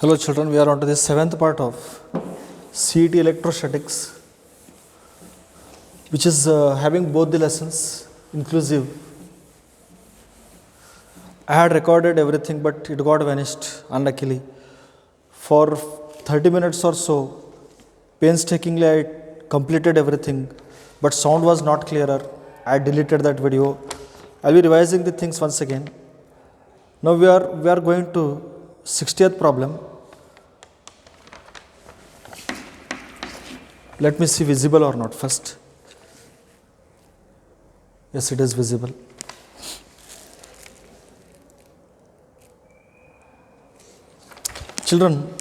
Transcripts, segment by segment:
Hello children, we are on to the seventh part of CET electrostatics, which is having both the lessons inclusive. I had recorded everything but it got vanished unluckily. For 30 minutes or so, painstakingly I completed everything, but sound was not clearer. I deleted that video. I will be revising the things once again. Now we are going to 60th problem. Let me see visible or not first. Yes, it is visible. Children,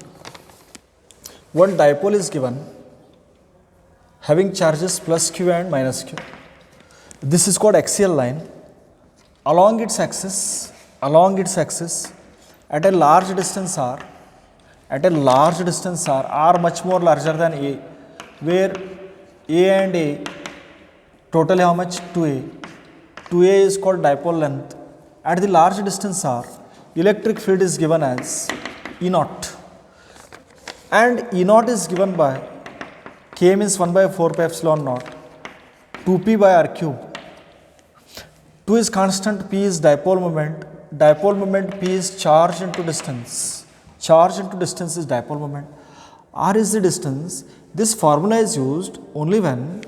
one dipole is given having charges plus q and minus q. This is called axial line. Along its axis, at a large distance r, r much more larger than a, where a and a total how much? 2a. 2a is called dipole length. At the large distance r, electric field is given as E naught, and E naught is given by k means 1 by 4 pi epsilon naught, 2p by r cube. 2 is constant, p is dipole moment, p is charge into distance. Charge into distance is dipole moment. R is the distance. This formula is used only when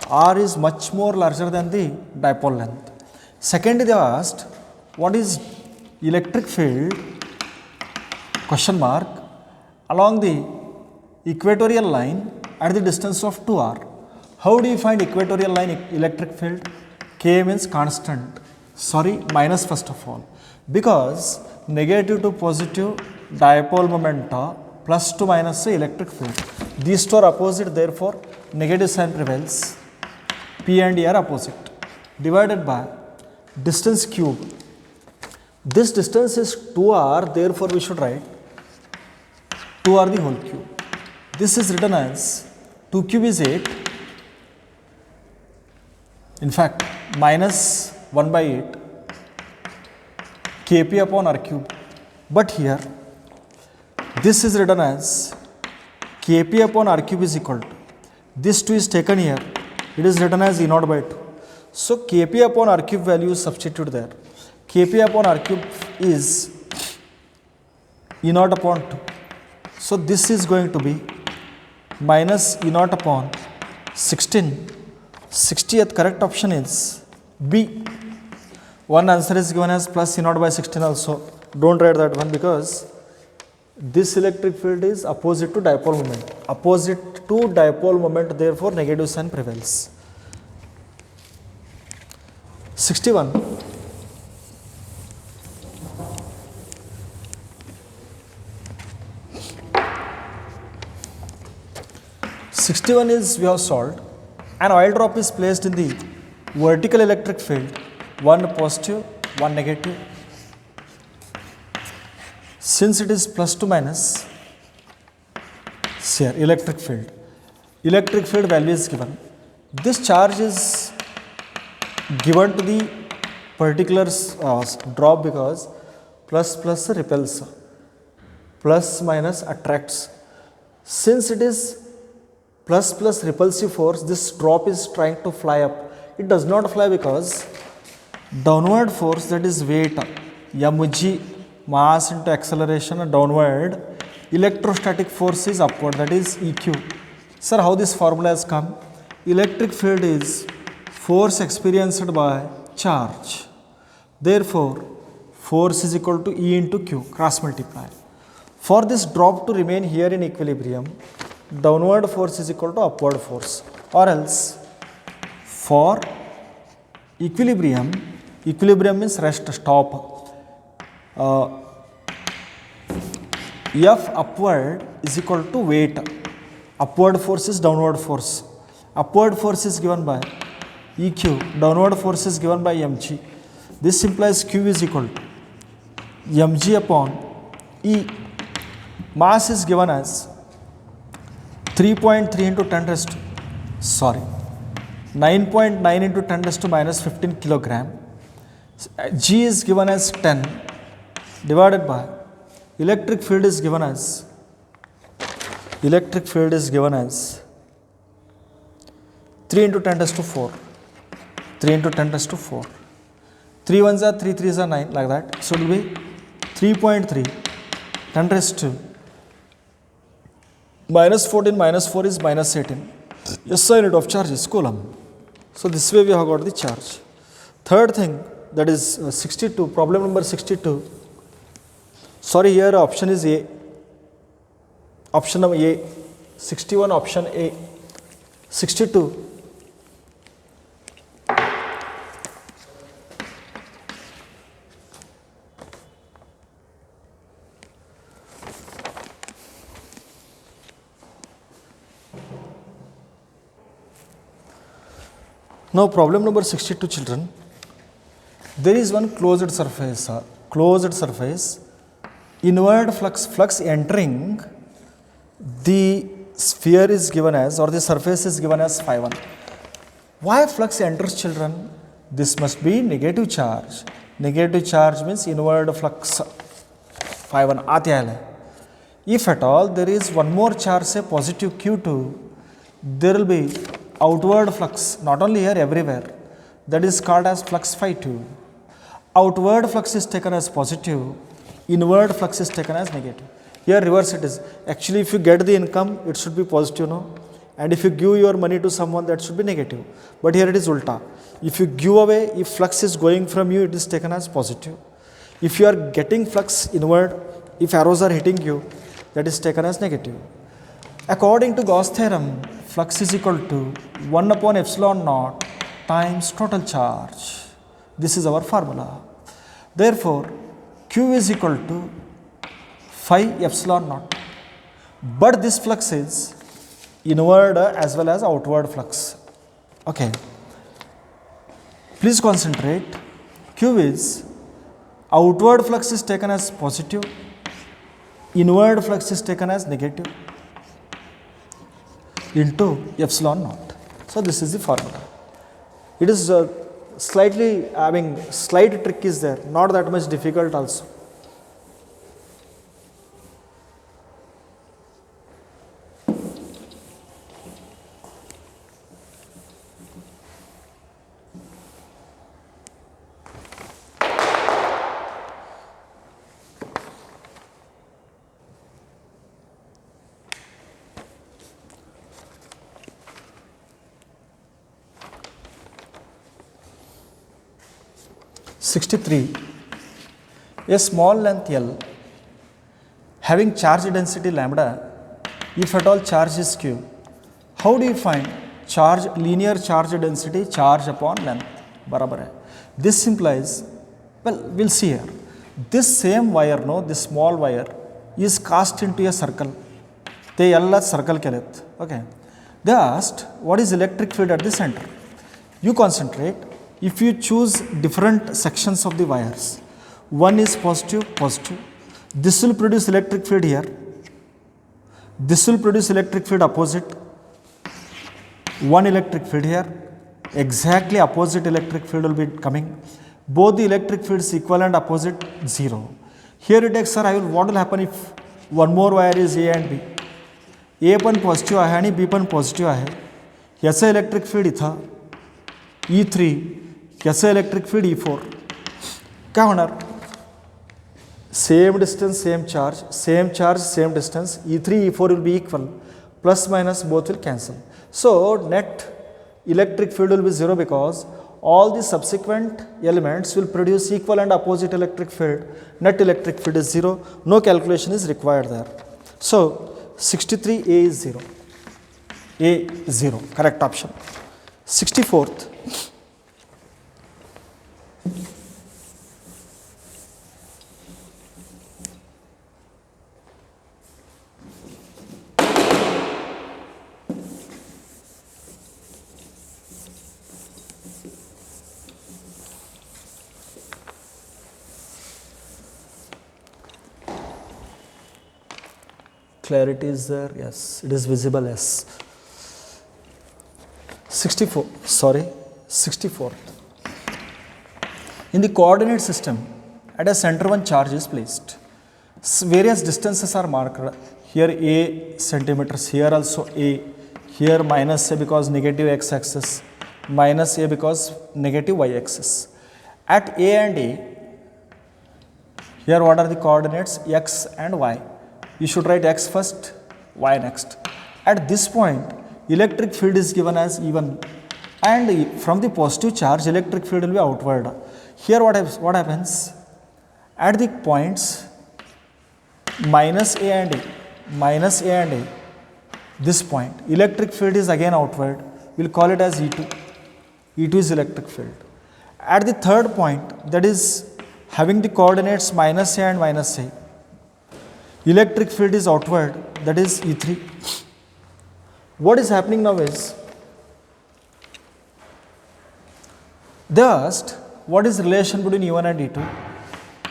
r is much more larger than the dipole length. Second, they asked what is electric field question mark along the equatorial line at the distance of 2r. How do you find equatorial line electric field? K means constant, minus first of all, because negative to positive dipole momenta plus to minus electric field. These two are opposite, therefore negative sign prevails. P and E are opposite. Divided by distance cube. This distance is 2r, therefore we should write 2r the whole cube. This is written as 2 cube is 8. In fact, minus 1 by 8 kp upon r cube. But here, this is written as kp upon r cube is equal to, this 2 is taken here, it is written as E naught by 2. So, kp upon r cube value is substituted there. Kp upon r cube is E naught upon 2. So, this is going to be minus E naught upon 16. 60th correct option is B. One answer is given as plus E naught by 16 also. Don't write that one because this electric field is opposite to dipole moment. Therefore negative sign prevails. 61. Is we have solved. An oil drop is placed in the vertical electric field, one positive, one negative. Since it is plus to minus, here electric field value is given. This charge is given to the particular drop because plus repels, plus minus attracts. Since it is plus repulsive force, this drop is trying to fly up. It does not fly because downward force, that is weight, mg, mass into acceleration downward, electrostatic force is upward, that is EQ. Sir, how this formula has come? Electric field is force experienced by charge. Therefore, force is equal to E into Q, cross multiply. For this drop to remain here in equilibrium, downward force is equal to upward force, or else for equilibrium means rest, stop. F upward is equal to weight. Upward force is downward force. Upward force is given by EQ, downward force is given by mg. This implies Q is equal to mg upon E. Mass is given as 3.3 into 10 raised to, 9.9 into 10 raised to minus 15 kilogram. G is given as 10 divided by electric field is given as 3 into 10 raised to 4, 3 into 10 raised to 4, 3 ones are 3, 3s are 9, like that. So it will be 3.3, 10 raised to minus 14, minus 4 is minus 18. SI unit of charge is coulomb. So this way we have got the charge. Third thing, that is 62, problem number 62. Sorry, here option is A. Option number A. 61, option A. 62. Now problem number 62, children. There is one closed surface, inward flux entering the sphere is given as, or the surface is given as phi 1. Why flux enters, children? This must be negative charge. Negative charge means inward flux phi 1 aati hai. If at all there is one more charge, say positive Q2, there will be outward flux, not only here, everywhere. That is called as flux phi 2. Outward flux is taken as positive, inward flux is taken as negative. Here reverse it is. Actually, if you get the income, it should be positive, no? And if you give your money to someone, that should be negative. But here it is ulta. If you give away, if flux is going from you, it is taken as positive. If you are getting flux inward, if arrows are hitting you, that is taken as negative. According to Gauss theorem, flux is equal to 1 upon epsilon naught times total charge. This is our formula. Therefore, Q is equal to phi epsilon naught. But this flux is inward as well as outward flux. Okay. Please concentrate. Q is outward flux is taken as positive, inward flux is taken as negative into epsilon naught. So this is the formula. It is slightly, slight trick is there, not that much difficult also. A small length L having charge density lambda, if at all charge is Q, how do you find charge, linear charge density, charge upon length? Barabar hai. This implies, well, we'll see here. This same wire, no, this small wire is cast into a circle. They all circle kelet. Okay. They asked, what is electric field at the center? You concentrate. If you choose different sections of the wires, one is positive, this will produce electric field here, this will produce electric field opposite, one electric field here, exactly opposite electric field will be coming, both the electric fields equal and opposite 0. Here it takes, sir, what will happen if one more wire is A and B? A पण positive आहे आणि B पण positive आहे. याचं electric field इथं E3, याचं electric field E4. काय होणार? Same distance, same charge, same distance, E3, E4 will be equal, plus minus both will cancel. So net electric field will be 0 because all the subsequent elements will produce equal and opposite electric field. Net electric field is 0, no calculation is required there. So 63A is 0, A 0, correct option. 64th. Clarity is there, yes, it is visible, yes. 64th. In the coordinate system, at a center one charge is placed. Various distances are marked here, a centimeters, here also a, here minus a because negative x axis, minus a because negative y axis. At a and a, here what are the coordinates x and y? You should write x first, y next. At this point, electric field is given as E1, and from the positive charge electric field will be outward. Here what happens? At the points minus a and a, this point electric field is again outward, we will call it as E2. E2 is electric field. At the third point, that is having the coordinates minus a and minus a, electric field is outward, that is E3. What is happening now is, they asked what is relation between E1 and E2,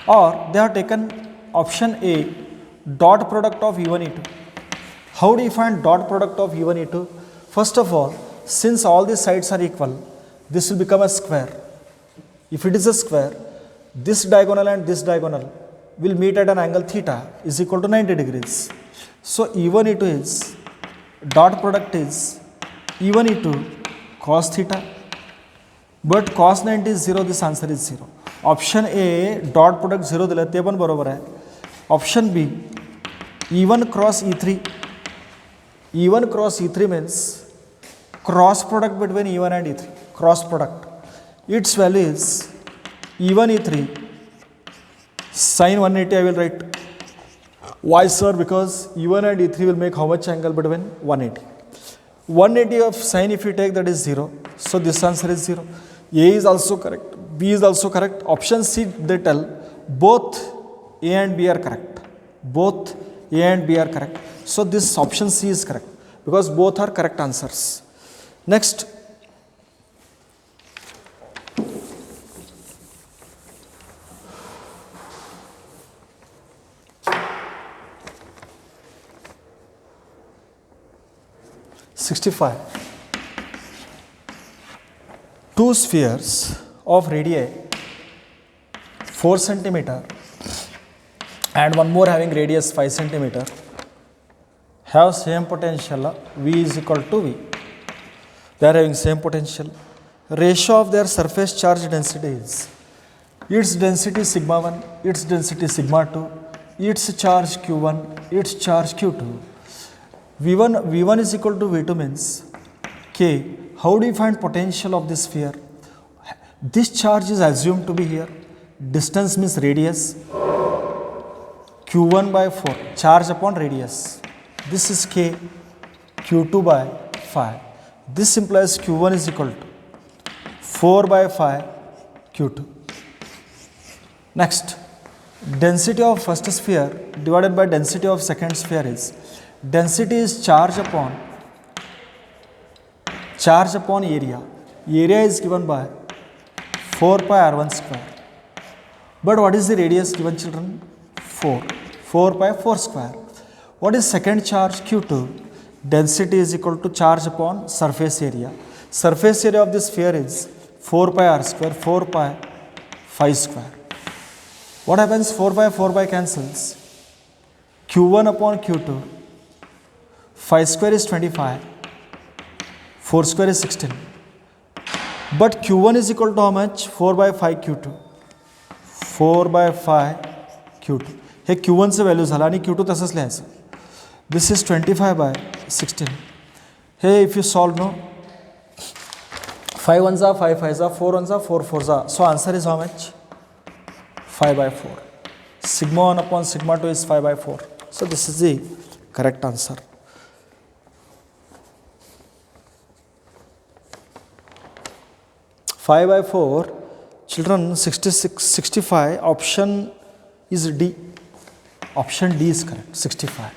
or they have taken option A, dot product of E1 E2. How do you find dot product of E1 E2? First of all, since all the sides are equal, this will become a square. If it is a square, this diagonal and this diagonal will meet at an angle theta is equal to 90 degrees. So E1 E2 is, dot product is E1 E2 cos theta, but cos 90 is 0, this answer is 0. Option A, dot product 0 दिलं ते पण बरोबर आहे. Option B, E1 cross E3. E1 cross E3 means cross product between E1 and E3, cross product. Its value is E1 E3 sin 180, I will write. Why sir? Because E1 and E3 will make how much angle between 180? 180 of sin if you take, that is 0. So this answer is 0. A is also correct, B is also correct. Option C, they tell both A and B are correct. Both A and B are correct. So this option C is correct because both are correct answers. Next, two spheres of radii 4 centimeter and one more having radius 5 centimeter have same potential V is equal to V. They are having same potential. Ratio of their surface charge density is, its density sigma 1, its density sigma 2, its charge q1, its charge q2. V1 is equal to V2 means K. How do you find potential of this sphere? This charge is assumed to be here. Distance means radius. Q1 by 4, charge upon radius. This is K, Q2 by 5. This implies Q1 is equal to 4 by 5 Q2. Next, density of first sphere divided by density of second sphere is, density is charge upon area. Area is given by 4 pi r1 square. But what is the radius given, children? 4. 4 pi 4 square. What is second charge Q2? Density is equal to charge upon surface area. Surface area of this sphere is 4 pi r square, 4 pi 5 square. What happens? 4 by 4 by cancels. Q1 upon Q2. 5 square is 25. 4 square is 16. But Q1 is equal to how much? 4 by 5 Q2. 4 by 5 Q2. Hey Q1 चे value झाला आणि Q2 तसंच लिहायचं. This is 25 by 16. Hey, if you solve, no, 5 ones are 5 5s are 4 ones are 4 4s are. So answer is how much? 5 by 4. Sigma 1 upon sigma 2 is 5 by 4. So this is the correct answer. Five by 4, children. 66, 65. Option is D. Option D is correct. 65.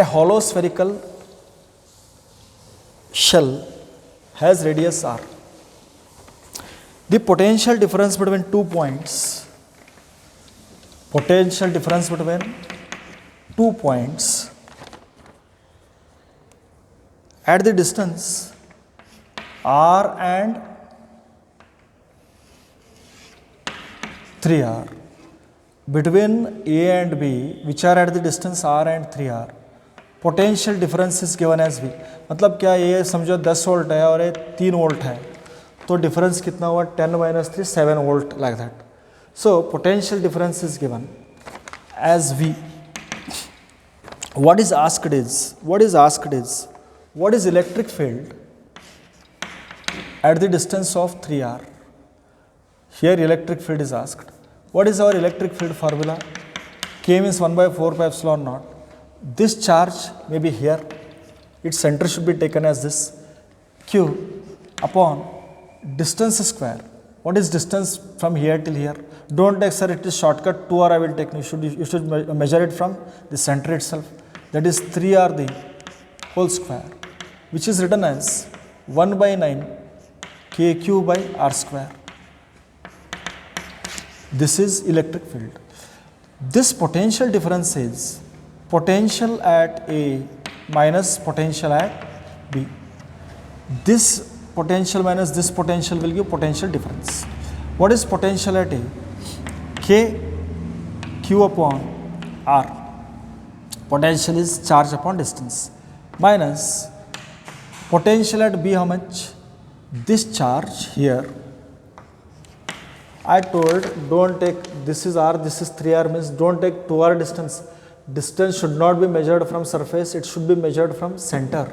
A hollow spherical shell has radius r. The potential difference between 2 points, potential difference between 2 points at the distance r and 3r, between A and B, which are at the distance r and 3r, potential difference is given as V. मतलब क्या, ये समझो 10 volt है और ये 3 volt है, तो difference कितना हुआ, 10 - 3 7 volt, like that. So potential difference is given as V. what is asked what is electric field at the distance of 3r. Here electric field is asked. What is our electric field formula? K means 1/4πε0. This charge may be here, its center should be taken as this, q upon distance square. What is distance from here till here? Don't take, sir, it is shortcut, 2r I will take. You should measure it from the center itself. That is 3r the whole square, which is written as 1/9 kq by r square. This is electric field. This potential difference is potential at A minus potential at B. This potential minus this potential will give potential difference. What is potential at A? K q upon r. Potential is charge upon distance, minus potential at B, how much? This charge here. I told don't take, this is r, this is 3r, means don't take 2r distance. Distance should not be measured from surface, it should be measured from center,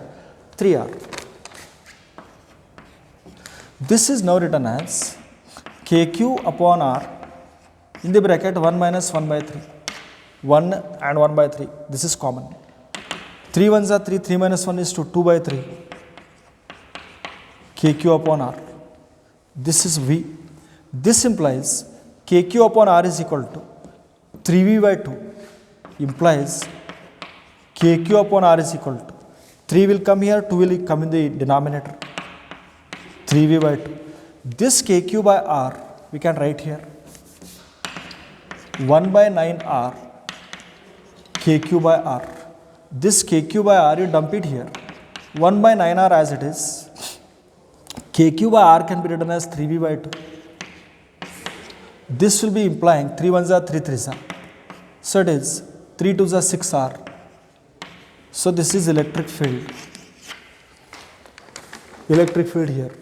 3r. This is now written as kq upon r in the bracket 1 minus 1/3. 1 and 1/3, this is common. 3 ones are 3, 3 minus 1 is 2, 2/3 kq upon r. This is v. This implies kq upon r is equal to 3v/2, implies kq upon r is equal to 3 will come here, 2 will come in the denominator, 3v/2. This kq by r we can write here 1/9r kq by r. This kq by r you dump it here, 1/9r as it is. kq by r can be written as 3v/2. This will be implying 3 ones are 3 3s are. So it is 3 2s are 6r. So this is electric field. Electric field here.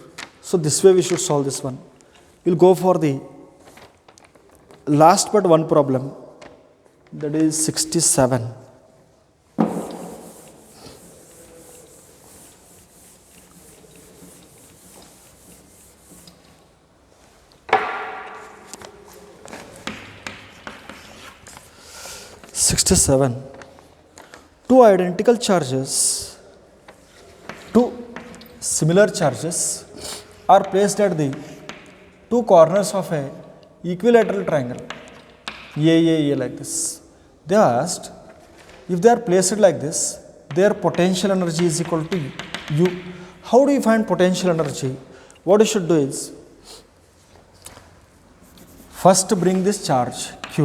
So this way we should solve this one. We'll go for the last but one problem, that is 67. Two identical charges, two similar charges are placed at the two corners of a equilateral triangle, A, like this. They asked, if they are placed like this, their potential energy is equal to U. How do you find potential energy? What you should do is, first bring this charge Q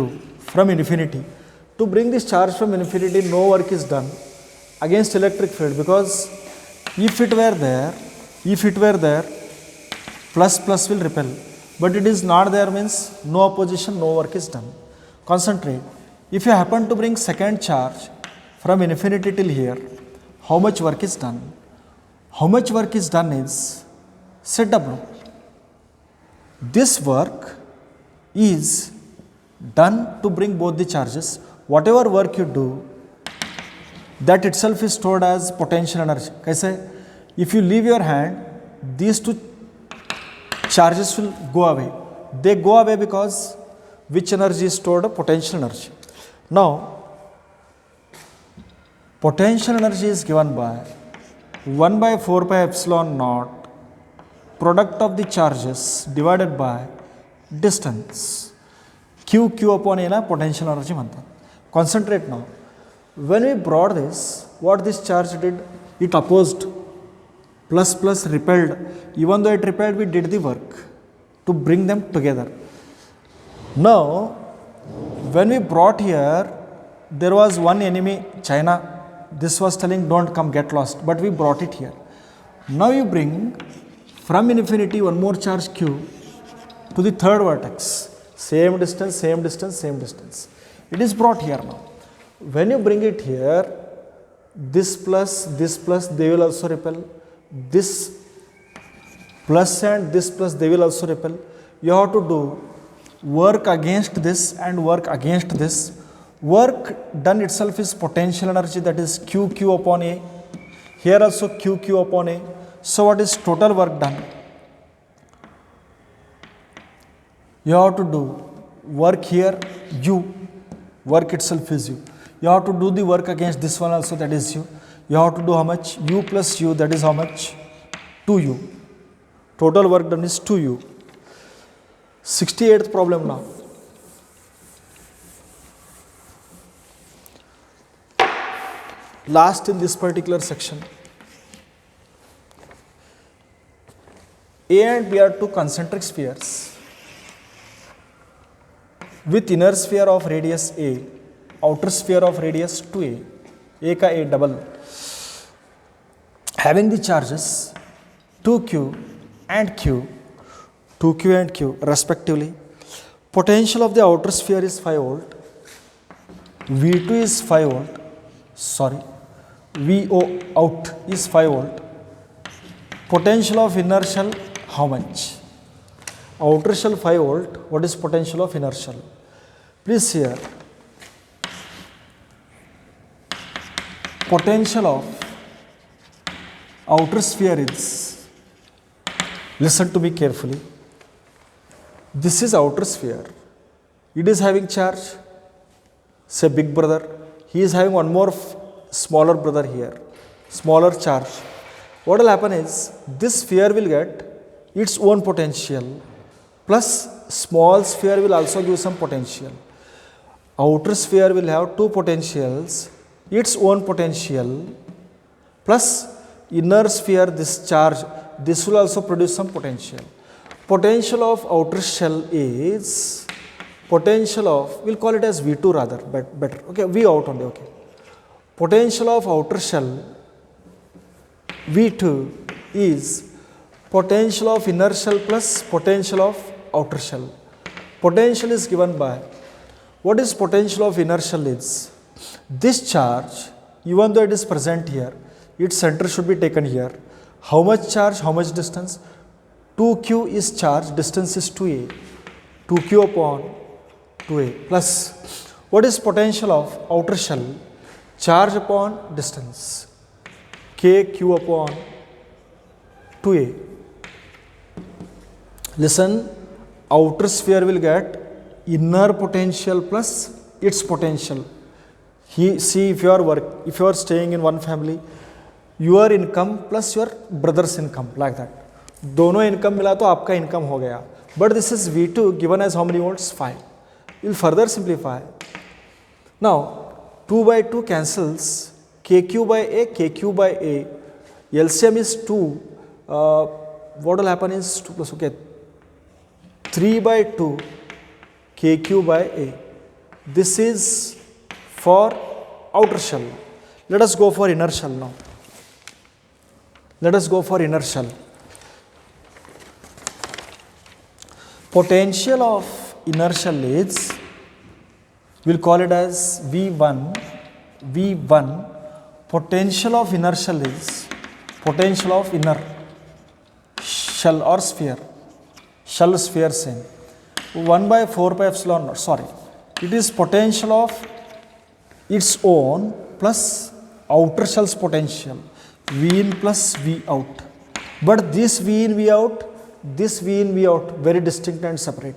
from infinity. To bring this charge from infinity, no work is done against electric field, because if it were there, plus will repel, but it is not there, means no opposition, no work is done. Concentrate. If you happen to bring second charge from infinity till here, how much work is done? How much work is done is, set W. This work is done to bring both the charges. Whatever work you do, that itself is stored as potential energy. Kaise? If you leave your hand, these two charges will go away. They go away because which energy is stored? Potential energy. Now, potential energy is given by 1/4πε0 product of the charges divided by distance. Q upon A na potential energy manta. Concentrate now. When we brought this what this charge did? It opposed. Plus plus repelled. Even though it repelled, we did the work to bring them together. Now, when we brought here, there was one enemy, China. This was telling don't come, get lost, but we brought it here. Now you bring from infinity one more charge q to the third vertex. Same distance, same distance, same distance. It is brought here now. When you bring it here, this plus, they will also repel. This plus and this plus, they will also repel. You have to do work against this and work against this. Work done itself is potential energy, that is q upon A. Here also q upon A. So what is total work done? You have to do work here, u. Work itself is u. You have to do the work against this one also, that is u. You have to do how much? U plus u, that is how much? 2u. Total work done is 2u. 68th problem now. Last in this particular section. A and B are two concentric spheres with inner sphere of radius A, outer sphere of radius 2A, A ka A double, having the charges 2q and q, 2q and q respectively. Potential of the outer sphere is 5 volt, V2 is 5 volt, VO out is 5 volt. Potential of inner shell, how much? Outer shell 5 volt, what is potential of inner shell? Please here, potential of outer sphere is, listen to me carefully, this is outer sphere, it is having charge, say big brother, he is having one more smaller brother here, smaller charge. What will happen is, this sphere will get its own potential, plus small sphere will also give some potential. Outer sphere will have two potentials, its own potential, plus inner sphere, this charge, this will also produce some potential. Potential of outer shell is, potential of, we'll call it as V2 rather, better, okay, V out only, okay. Potential of outer shell, V2 is potential of inner shell plus potential of outer shell. Potential is given by, what is potential of inner shell is, this charge, even though it is present here, its center should be taken here. How much charge, how much distance? 2q is charge, distance is 2a, 2q upon 2a plus, what is potential of outer shell? Charge upon distance, kq upon 2a. Listen, outer sphere will get inner potential plus its potential. See, if you are staying in one family, your income plus your brother's income, like that. दोनों income मिला तो आपका income हो गया. But this is V2 given as how many volts? 5. We will further simplify. Now, 2 by 2 cancels, kq by a, LCM is 2, what will happen is 2 plus, okay, 3 by 2 kq by a. This is for outer shell. Let us go for inner shell now. Let us go for inner shell. Potential of inner shell is, we'll call it as V1. Potential of inner shell is, potential of inner shell or sphere, shell sphere same. 1 by 4 pi epsilon naught, sorry. It is potential of its own plus outer shell's potential, V in plus V out. But this V in, V out, this V in, V out, very distinct and separate.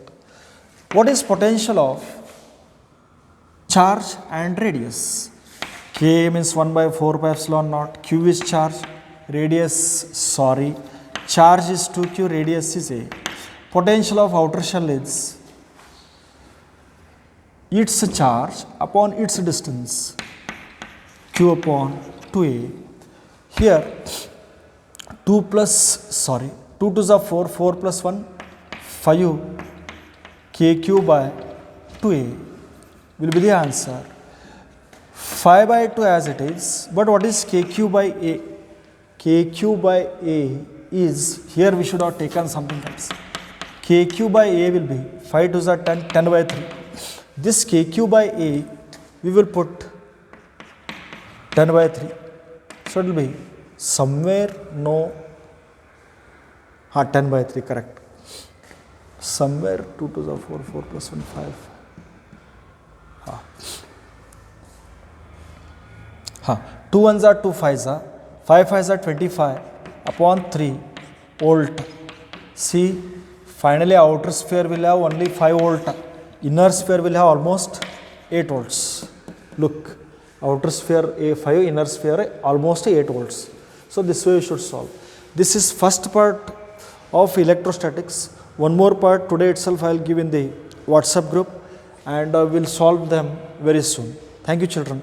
What is potential of charge and radius? K means 1 by 4 pi epsilon naught, Q is charge, radius, charge is 2Q, radius is A. Potential of outer shell is its charge upon its distance, Q upon 2a. Here 2 to the 4, 4 plus 1, 5 kq by 2a will be the answer. 5 by 2 as it is, but what is kq by a? Kq by a is, here we should have taken something else. Kq by a will be 5 to the 10, 10 by 3. This kq by a we will put 10 by 3. So it will be somewhere 10 by 3, correct. Somewhere 2 to the 4, 4 plus 1, 5. 2 ones are 2 5s are 5 5s are 25 upon 3 volt. See, finally outer sphere will have only 5 volt, inner sphere will have almost 8 volts. Look, outer sphere a 5, inner sphere almost 8 volts. So this way you should solve. This is first part of electrostatics. One more part today itself I will give in the WhatsApp group, and we will solve them very soon. Thank you, children.